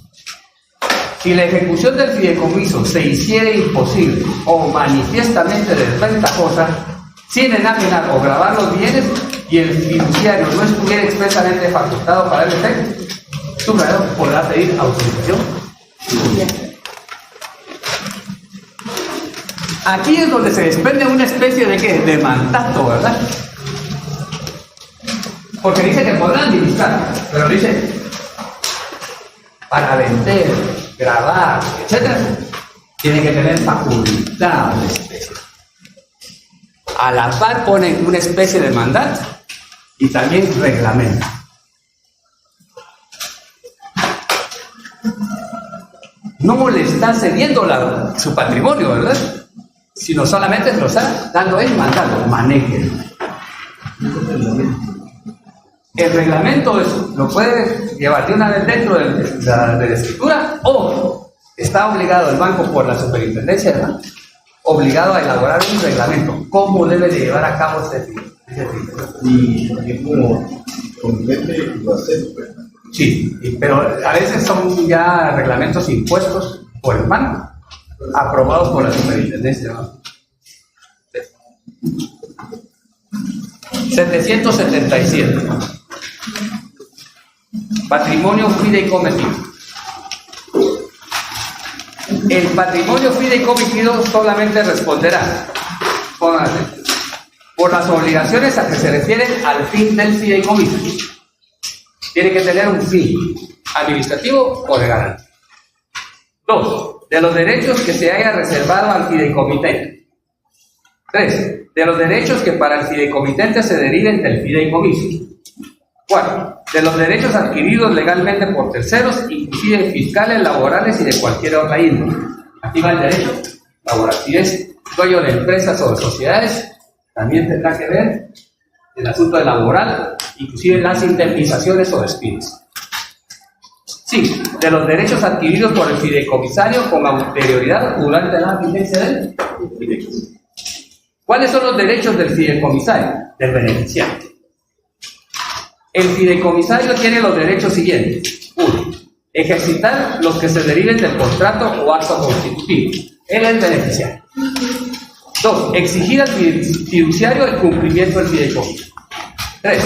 Si la ejecución del fideicomiso se hiciere imposible o manifiestamente desventajosa, sin enajenar o grabar los bienes, y el fiduciario no estuviera expresamente facultado para el efecto, subrayado, podrá pedir autorización. Aquí es donde se desprende una especie de ¿qué? De mandato, ¿verdad? Porque dice que podrán administrar, pero dice para vender, grabar, etc., tiene que tener facultades especiales. A la par ponen una especie de mandato y también reglamento. No le está cediendo su patrimonio, ¿verdad? Sino solamente se lo está dando él, mandando, manejen. El reglamento lo puede llevar de una vez dentro de la escritura, o está obligado el banco por la superintendencia, ¿verdad? Obligado a elaborar un reglamento. ¿Cómo debe de llevar a cabo ese tipo? Y como compete lo hace, pues. Sí, pero a veces son ya reglamentos impuestos por el banco, aprobados por la superintendencia, ¿no? 777. Patrimonio fideicometido. El patrimonio fideicometido solamente responderá, pónganse, por las obligaciones a que se refieren al fin del fideicomiso. Tiene que tener un fin administrativo o de garantía. 2. De los derechos que se haya reservado al fideicomitente. 3. De los derechos que para el fideicomitente se deriven del fideicomiso. 4. De los derechos adquiridos legalmente por terceros, inclusive fiscales, laborales y de cualquier otra índole. Aquí va el derecho laboral. Si es dueño de empresas o de sociedades, también tendrá que ver el asunto de laboral, inclusive las indemnizaciones o despidos. Sí, de los derechos adquiridos por el fideicomisario con anterioridad durante la vigencia del fideicomiso. ¿Cuáles son los derechos del fideicomisario? Del beneficiario. El fideicomisario tiene los derechos siguientes. 1. Ejercitar los que se deriven del contrato o acto constitutivo. Él es el beneficiario. 2. Exigir al fiduciario el cumplimiento del fideicomiso. 3.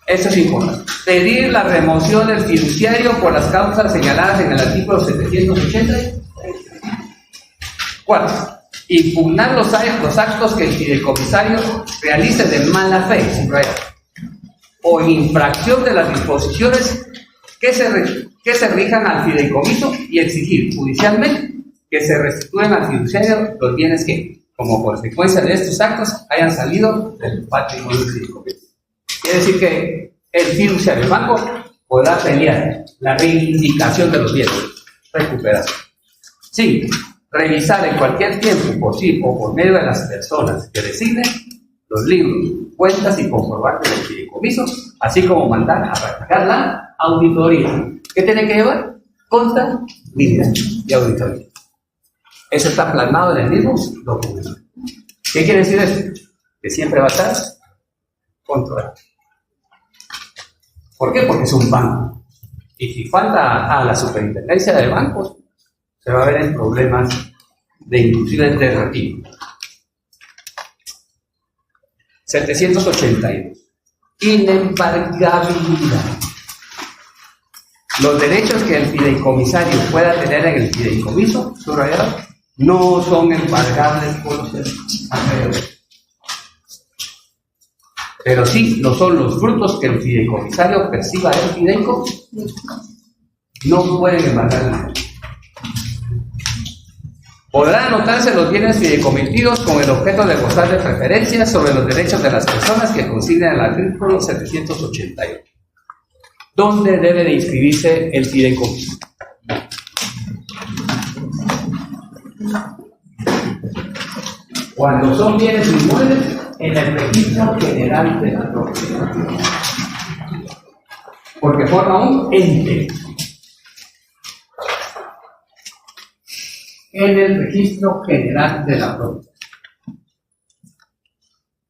Eso es importante. Pedir la remoción del fiduciario por las causas señaladas en el artículo 780. 4. Impugnar los actos que el fideicomisario realice de mala fe, o en infracción de las disposiciones que se rijan al fideicomiso, y exigir judicialmente que se restituyan al fiduciario los bienes que, como consecuencia de estos actos, hayan salido del patrimonio del fideicomiso. Quiere decir que el fiduciario, el banco, podrá pelear la reivindicación de los bienes, recuperación. 5. Revisar en cualquier tiempo, por sí o por medio de las personas que designen, los libros, cuentas y comprobantes del fideicomiso, así como mandar a practicar la auditoría. ¿Qué tiene que llevar? Contabilidad y auditoría. Eso está plasmado en el mismo documento. ¿Qué quiere decir eso? Que siempre va a estar controlado. ¿Por qué? Porque es un banco. Y si falta a la superintendencia de bancos, se va a ver en problemas de inclusive de retiro. 782. Inembargabilidad. Los derechos que el fideicomisario pueda tener en el fideicomiso, subrayado, no son embargables por los acreedores. Pero sí lo son los frutos que el fideicomisario perciba del fideicomiso. No pueden embargar. Podrán anotarse los bienes fideicomitidos con el objeto de gozar de preferencias sobre los derechos de las personas que consignan el artículo 788. ¿Dónde debe de inscribirse el fideicomiso? Cuando son bienes inmuebles, en el registro general de la propiedad. Porque forma un ente. En el registro general de la propiedad.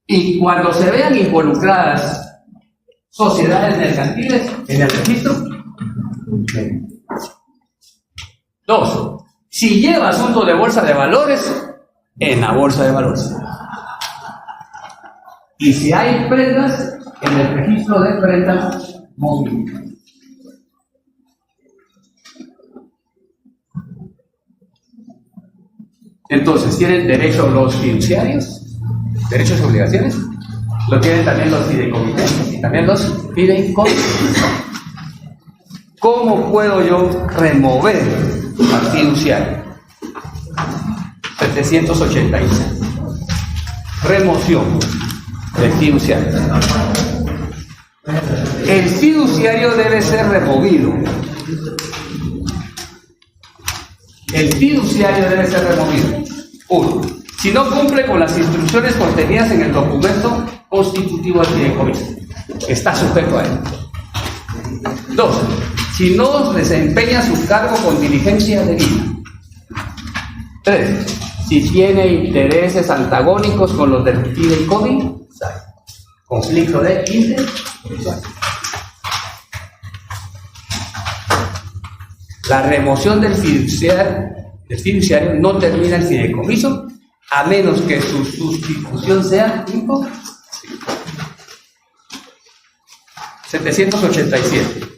Y cuando se vean involucradas sociedades mercantiles en el registro. 2. Si lleva asunto de bolsa de valores, en la bolsa de valores. Y si hay prendas, en el registro de prendas móviles. Entonces, ¿tienen derecho los fiduciarios? ¿Derechos y obligaciones? Lo tienen también los fideicomitentes y también los fideicomisos. ¿Cómo puedo yo remover al fiduciario? 786. Remoción del fiduciario. El fiduciario debe ser removido. El fiduciario debe ser removido. 1. Si no cumple con las instrucciones contenidas en el documento constitutivo del fideicomiso, está sujeto a él. 2. Si no desempeña su cargo con diligencia debida. 3. Si tiene intereses antagónicos con los del fideicomiso, conflicto de intereses. La remoción del fiduciario no termina el fideicomiso a menos que su sustitución sea imposible. 787.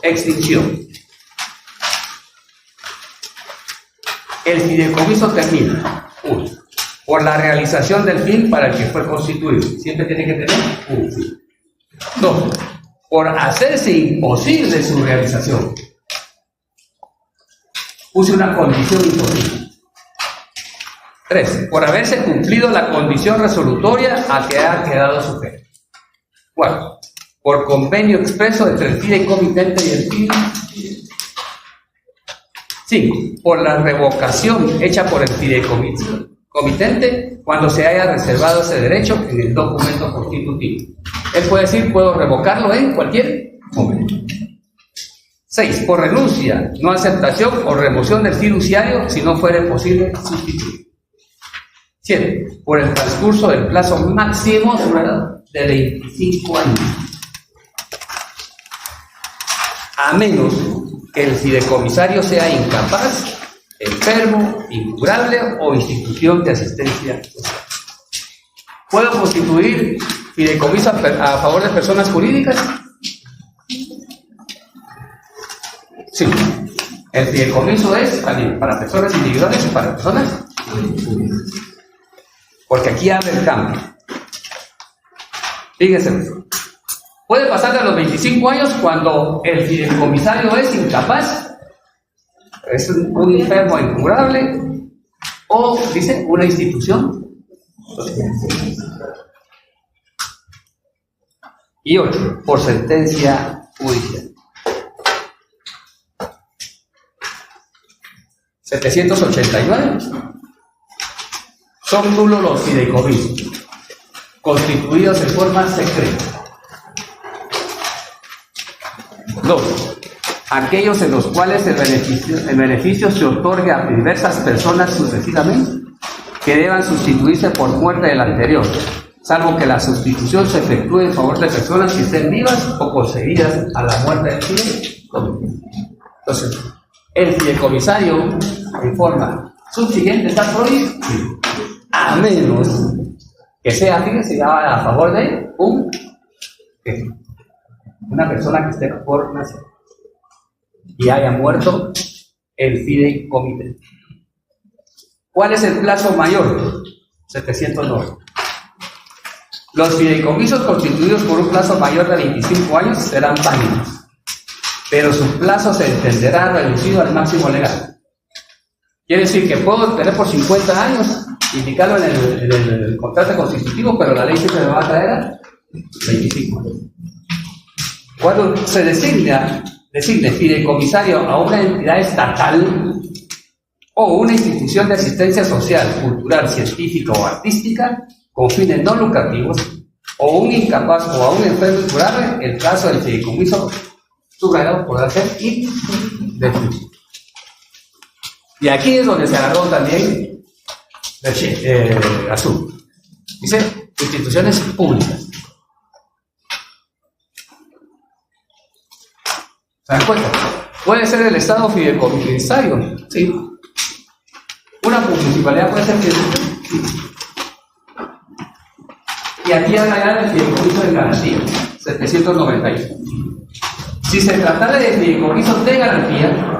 Extinción. El fideicomiso termina 1. Por la realización del fin para el que fue constituido. Siempre tiene que tener un fin. 2. Por hacerse imposible su realización. Puse una condición imposible. 3. Por haberse cumplido la condición resolutoria a que ha quedado sujeto. 4. Por convenio expreso entre el fideicomitente y el fideicomitente. 5. Por la revocación hecha por el fideicomitente cuando se haya reservado ese derecho en el documento constitutivo. Él puede decir, puedo revocarlo en cualquier momento. 6. Por renuncia, no aceptación o remoción del fiduciario si no fuera posible sustituir. 7. Por el transcurso del plazo máximo de 25 años. A menos que el fideicomisario sea incapaz, enfermo, incurable o institución de asistencia social. ¿Puedo constituir fideicomiso a favor de personas jurídicas? Sí. El fideicomiso es también para personas individuales y para personas jurídicas. Porque aquí abre el cambio. Fíjense. Puede pasar de los 25 años cuando el fideicomisario es incapaz, es un enfermo incurable, o, dice, una institución. Y 8, por sentencia judicial. 789. Son nulos los fideicomisos, constituidos en forma secreta. 2. Aquellos en los cuales el beneficio se otorga a diversas personas sucesivamente que deban sustituirse por muerte del anterior, salvo que la sustitución se efectúe en favor de personas que estén vivas o conseguidas a la muerte del fideicomisario. Entonces, el fideicomisario en forma subsiguiente está prohibido, a menos que sea, fíjense, a favor de una persona que esté por nacer y haya muerto el fideicomitente. ¿Cuál es el plazo mayor? 709. Los fideicomisos constituidos por un plazo mayor de 25 años serán válidos, pero su plazo se entenderá reducido al máximo legal. Quiere decir que puedo tener por 50 años, indicarlo en el contrato constitutivo, pero la ley siempre me va a traer a 25 años. Cuando se designe fideicomisario a una entidad estatal o una institución de asistencia social, cultural, científica o artística con fines no lucrativos, o un incapaz o a un enfermo incurable, el plazo del fideicomiso subrayado podrá ser indefinido. Y aquí es donde se agarró también azul. Dice instituciones públicas. ¿Se dan cuenta? Puede ser el Estado fideicomisario, ¿sí? Una municipalidad puede ser fideicomisario. Sí. Y aquí habla el fideicomiso de garantía, 791. Si se tratara de fideicomiso de garantía,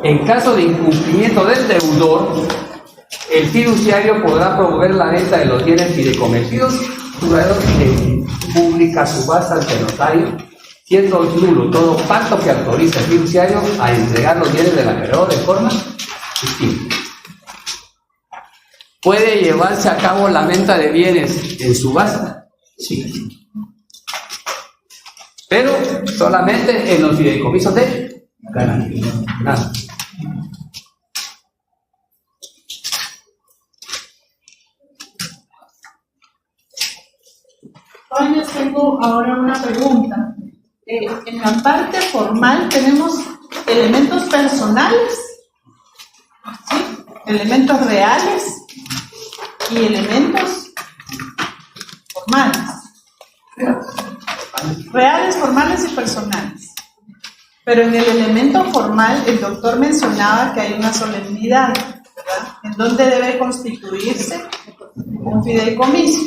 en caso de incumplimiento del deudor, el fiduciario podrá promover la venta de los bienes fideikometidos en pública subasta ante notario, siendo nulo todo pacto que autoriza al fiduciario a entregar los bienes del acreedor de forma distinta. ¿Puede llevarse a cabo la venta de bienes en subasta? Sí. Pero solamente en los fideicomisos de garantía. Nada. Hoy les tengo ahora una pregunta. En la parte formal tenemos elementos personales, ¿sí? Elementos reales y elementos formales. Reales, formales y personales. Pero en el elemento formal, el doctor mencionaba que hay una solemnidad, ¿verdad? En donde debe constituirse un fideicomiso.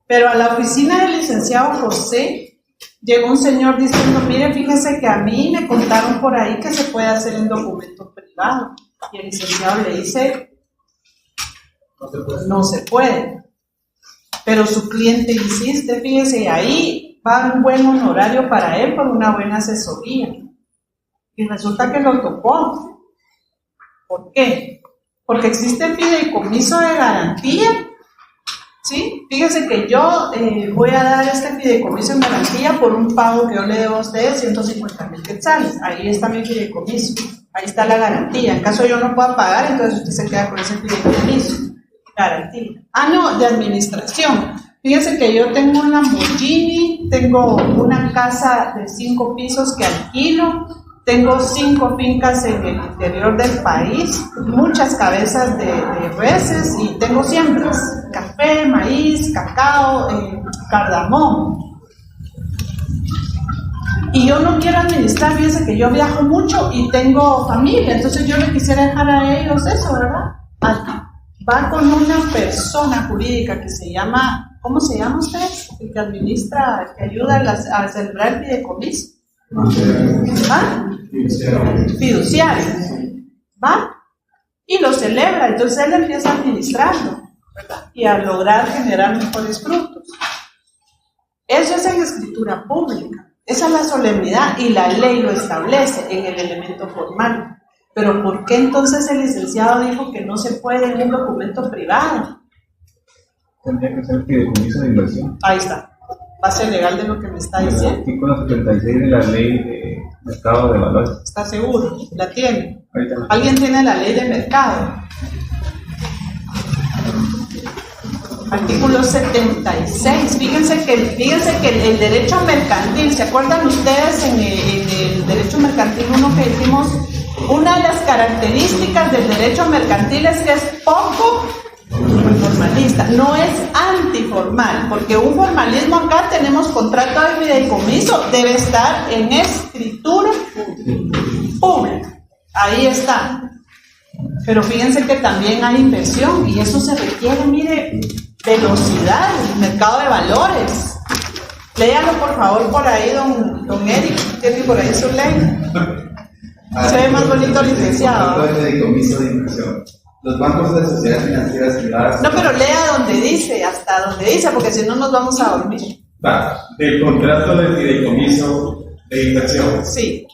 Pero a la oficina del licenciado José llegó un señor diciendo: mire, fíjese que a mí me contaron por ahí que se puede hacer en documento privado. Y el licenciado le dice: no se puede. Pero su cliente insiste, fíjese, ahí va un buen honorario para él por una buena asesoría. Y resulta que lo tocó. ¿Por qué? Porque existe el fideicomiso de garantía, ¿sí? Fíjese que yo voy a dar este fideicomiso en garantía por un pago que yo le debo a ustedes, 150,000 quetzales. Ahí está mi fideicomiso, ahí está la garantía. En caso yo no pueda pagar, entonces usted se queda con ese fideicomiso. Garantía. No, de administración. Fíjese que yo tengo un Lamborghini, tengo una casa de 5 pisos que alquilo, tengo 5 fincas en el interior del país, muchas cabezas de reses y tengo siembras, café, maíz, cacao, cardamón. Y yo no quiero administrar, fíjense que yo viajo mucho y tengo familia, entonces yo le quisiera dejar a ellos eso, ¿verdad? Va con una persona jurídica que se llama, ¿cómo se llama usted? El que administra, el que ayuda a celebrar el fideicomiso. Fiduciario. ¿Va? Y lo celebra, entonces él empieza a administrarlo, ¿verdad? Y a lograr generar mejores frutos. Eso es en escritura pública. Esa es la solemnidad y la ley lo establece en el elemento formal. Pero ¿por qué entonces el licenciado dijo que no se puede en un documento privado? Tendría que ser fideicomiso de inversión. Ahí está. Base legal de lo que me está diciendo. El artículo 76 de la ley de mercado de valores. ¿Está seguro? ¿La tiene? ¿Alguien tiene la ley de mercado? Artículo 76. Fíjense que el derecho mercantil, ¿se acuerdan ustedes en el derecho mercantil 1 que dijimos? Una de las características del derecho mercantil es que es poco formalista, no es antiformal, porque un formalismo acá tenemos contrato de fideicomiso, debe estar en escritura pública, ahí está. Pero fíjense que también hay inversión y eso se requiere, mire, velocidad, mercado de valores. Léalo por favor por ahí, don Eric, tiene por ahí su ley. Se ve más bonito licenciado. El fideicomiso de inversión. Los bancos de sociedades financieras privadas. No, pero lea donde dice, hasta donde dice, porque si no nos vamos a dormir. Del contrato de fideicomiso de inversión. Sí.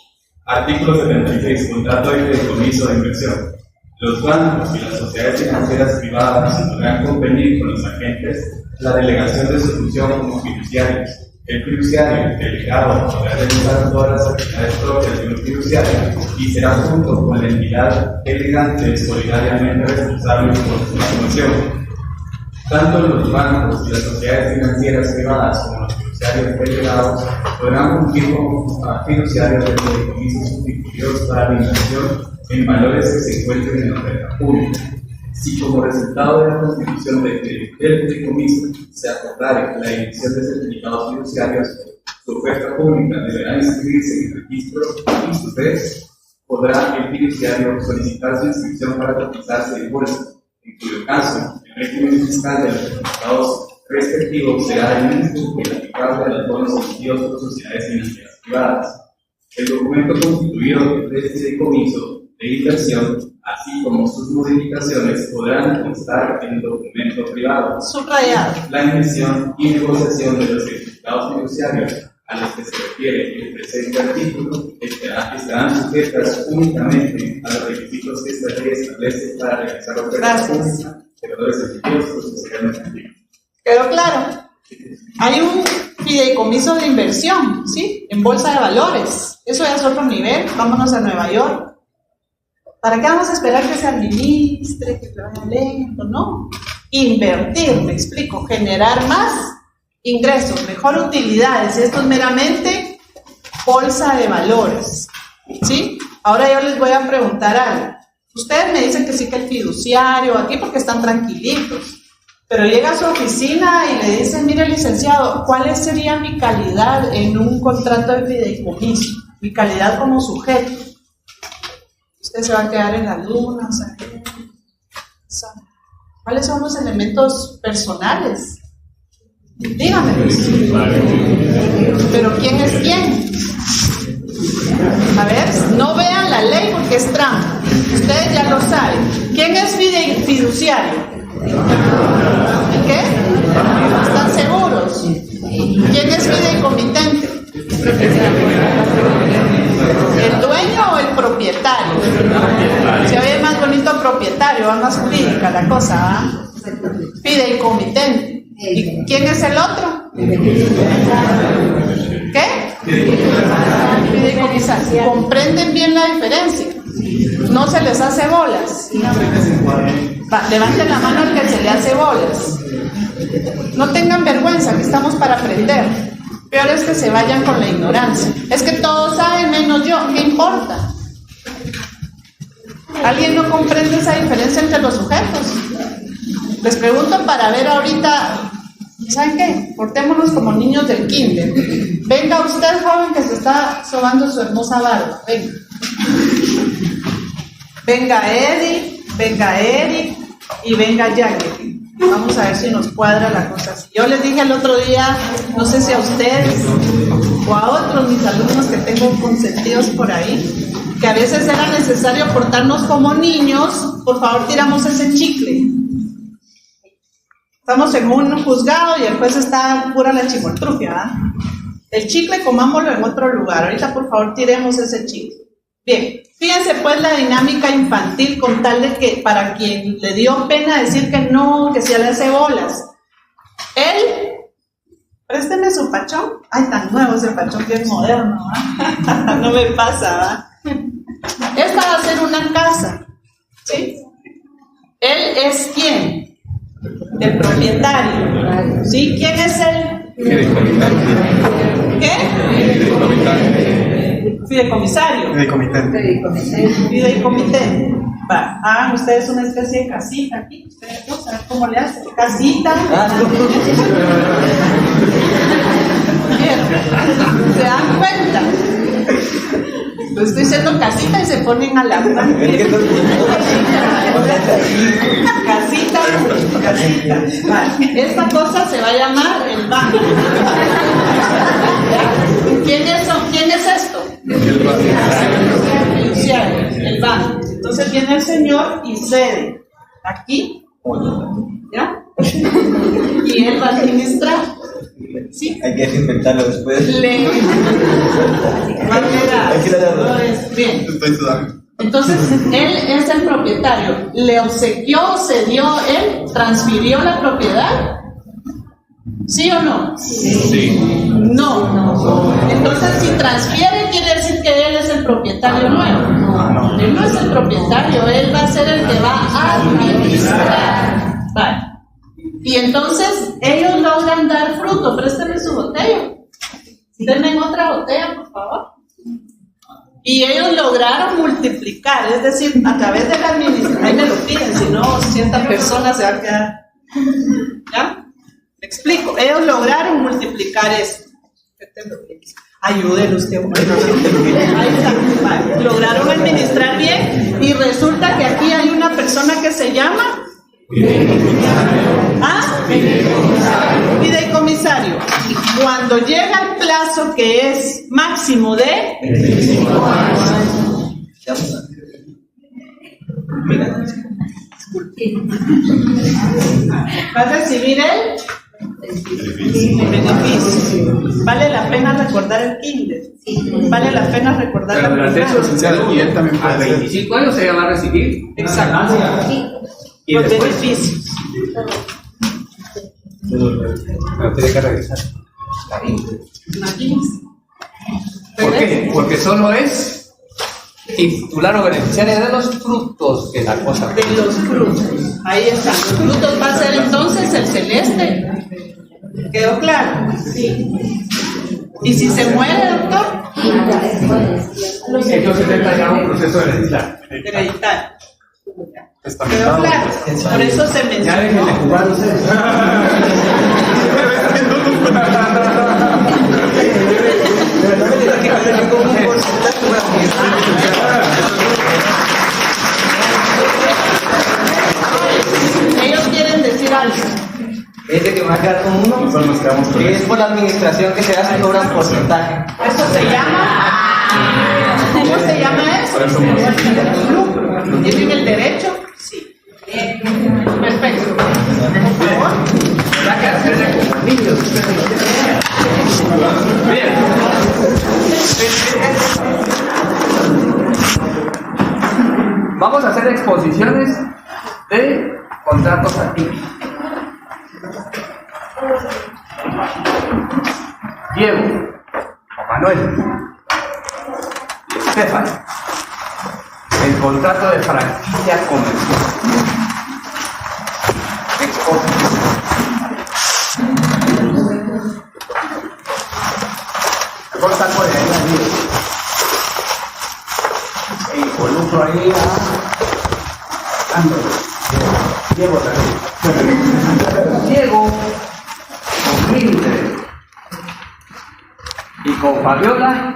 Artículo 76. Contrato de fideicomiso de inversión. Los bancos y las sociedades financieras privadas podrán convenir con los agentes la delegación de su función como fiduciarios. El fiduciario delegado podrá realizar todas las actividades propias de un fiduciario y será junto con la entidad delegante solidariamente responsable por su función. Tanto los bancos y las sociedades financieras privadas como los fiduciarios delegados podrán cumplir como fiduciarios de fideicomisos sustituidos para la inversión en valores que se encuentren en la oferta pública. Si como resultado de la constitución del fideicomiso se acordare la emisión de certificados fiduciarios, su oferta pública deberá inscribirse en el registro ISUPES, podrá el fiduciario solicitar su inscripción para cotizarse en bolsa, en cuyo caso el régimen fiscal de los certificados respectivos será el mismo que el aplicable a los bonos emitidos por sociedades financieras privadas. El documento constituido de fideicomiso de inversión así como sus modificaciones, podrán constar en el documento privado. Subrayado. La emisión y negociación de los certificados fiduciarios a los que se refiere el presente artículo estarán sujetas únicamente a los requisitos que esta ley establece para realizar operaciones públicas de valores efectivos o socialmente activos. ¿Quedó claro? Hay un fideicomiso de inversión, ¿sí? En bolsa de valores. Eso ya es otro nivel. Vámonos a Nueva York. ¿Para qué vamos a esperar que se administre, que se vaya lento? No. Invertir, me explico. Generar más ingresos, mejor utilidades. Esto es meramente bolsa de valores, ¿sí? Ahora yo les voy a preguntar algo. Ustedes me dicen que sí, que el fiduciario aquí porque están tranquilitos. Pero llega a su oficina y le dice, mire licenciado, ¿cuál sería mi calidad en un contrato de fideicomiso? Mi calidad como sujeto. Usted se va a quedar en la luna, ¿cuáles son los elementos personales? Dígame. Pero ¿quién es quién? A ver, no vean la ley porque es trampa. Ustedes ya lo saben. ¿Quién es fiduciario? ¿Qué? ¿Están seguros? ¿Quién es fideicomitente? ¿El dueño o el propietario? Se oye más bonito propietario, va más jurídica la cosa, ¿ah? Fideicomitente. ¿Y quién es el otro? ¿Qué? Fideicomisario. ¿Comprenden bien la diferencia? No se les hace bolas. Levanten la mano al que se le hace bolas. No tengan vergüenza, que estamos para aprender. Peor es que se vayan con la ignorancia. Es que todos saben menos yo, ¿qué importa? ¿Alguien no comprende esa diferencia entre los sujetos? Les pregunto para ver ahorita, ¿saben qué? Portémonos como niños del kinder. Venga usted, joven, que se está sobando su hermosa barba. Venga. Venga Eddie, venga Eric y venga Jackie. Vamos a ver si nos cuadra la cosa así. Yo les dije el otro día, no sé si a ustedes o a otros mis alumnos que tengo consentidos por ahí, que a veces era necesario portarnos como niños. Por favor, tiramos ese chicle. Estamos en un juzgado y el juez está pura la chimoltrufia, ¿verdad? El chicle comámoslo en otro lugar. Ahorita, por favor, tiremos ese chicle. Bien, fíjense pues la dinámica infantil con tal de que para quien le dio pena decir que no, que se le hace bolas. Él, présteme su pachón. Ay, tan nuevo ese pachón que es moderno, ¿ah? No me pasa, ¿ah? Esta va a ser una casa, ¿sí? Él es ¿quién? El propietario, ¿sí? ¿Quién es él? ¿Qué? Fideicomisario. Fideicomitente. Va, hagan ustedes una especie de casita aquí. Ustedes dos, a ver cómo le hacen. Casita. Bien. ¿Se dan cuenta? Lo estoy diciendo casita y se ponen a la mano. Casita, casita. Vale. Esta cosa se va a llamar el banco. ¿Quién es esto? El banco. Entonces viene el señor y cede aquí, ¿ya? Y él va a administrar. ¿Sí? Hay que desinfectarlo después. Bien. Estoy sudando. Entonces, él es el propietario. ¿Le obsequió, cedió, él transfirió la propiedad? ¿Sí o no? Sí. No. Entonces, si transfiere, quiere decir que él es el propietario nuevo. No. Él no es el propietario, él va a ser el que va a administrar. Vale. Y entonces, ellos logran dar fruto. Présteme su botella. Denme otra botella, por favor. Y ellos lograron multiplicar, es decir, a través de la administración. Ahí me lo piden, si no, cierta persona se va a quedar. ¿Ya? Me explico. Ellos lograron multiplicar esto. Ayúdenlo usted. Ahí está. Vale. Lograron administrar bien y resulta que aquí hay una persona que se llama fideicomisario. Cuando llega el plazo que es máximo de 25 años, Va a recibir el beneficio. Vale la pena recordar el kinder. Vale la pena recordar Pero la durante primaria. esos a 25 años se va a recibir. Exacto. Y Los después, beneficios. Pero tiene que revisar. Imagínense. ¿por qué? Porque solo es titular o beneficiaria de los frutos de la cosa. De los frutos. Ahí están. Los frutos va a ser entonces el celeste. ¿Quedó claro? Sí. ¿Y si se muere, doctor? Entonces entra ya un proceso hereditario. Hereditario. ¿Quedó claro? Por eso se Ya menciona. dejen de jugar ustedes. Ellos quieren decir algo. Este que me va a quedar con uno, que es por la administración que se hace cobra un porcentaje. Eso se llama. ¿Cómo se llama eso? Lucro. ¿Tienen el derecho? Sí. Perfecto. Por favor. Ya que hacer niños. Bien. Vamos a hacer exposiciones de contratos activos. Diego, Manuel y Estefan, el contrato de franquicia comercial. Exposición. Corta por ahí, e involucro ahí a Ándale. Diego también. Diego con Mildred y con Fabiola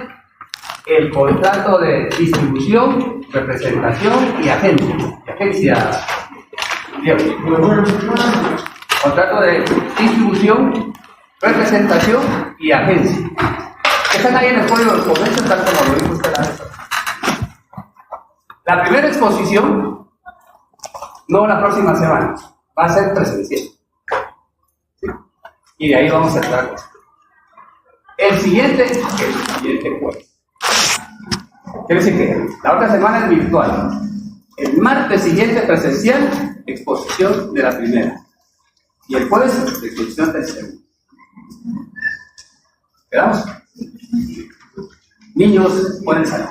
el contrato de distribución, representación y agencia. Diego. Contrato de distribución, representación y agencia. Están ahí en el código del comercio, tal como lo dijo usted la vez. La primera exposición, no la próxima semana, va a ser presencial. ¿Sí? Y de ahí vamos a entrar. El siguiente jueves. Quiere decir que la otra semana es virtual. El martes siguiente presencial, exposición de la primera. Y el jueves, exposición del segundo. ¿Quedamos? Niños, pueden salir.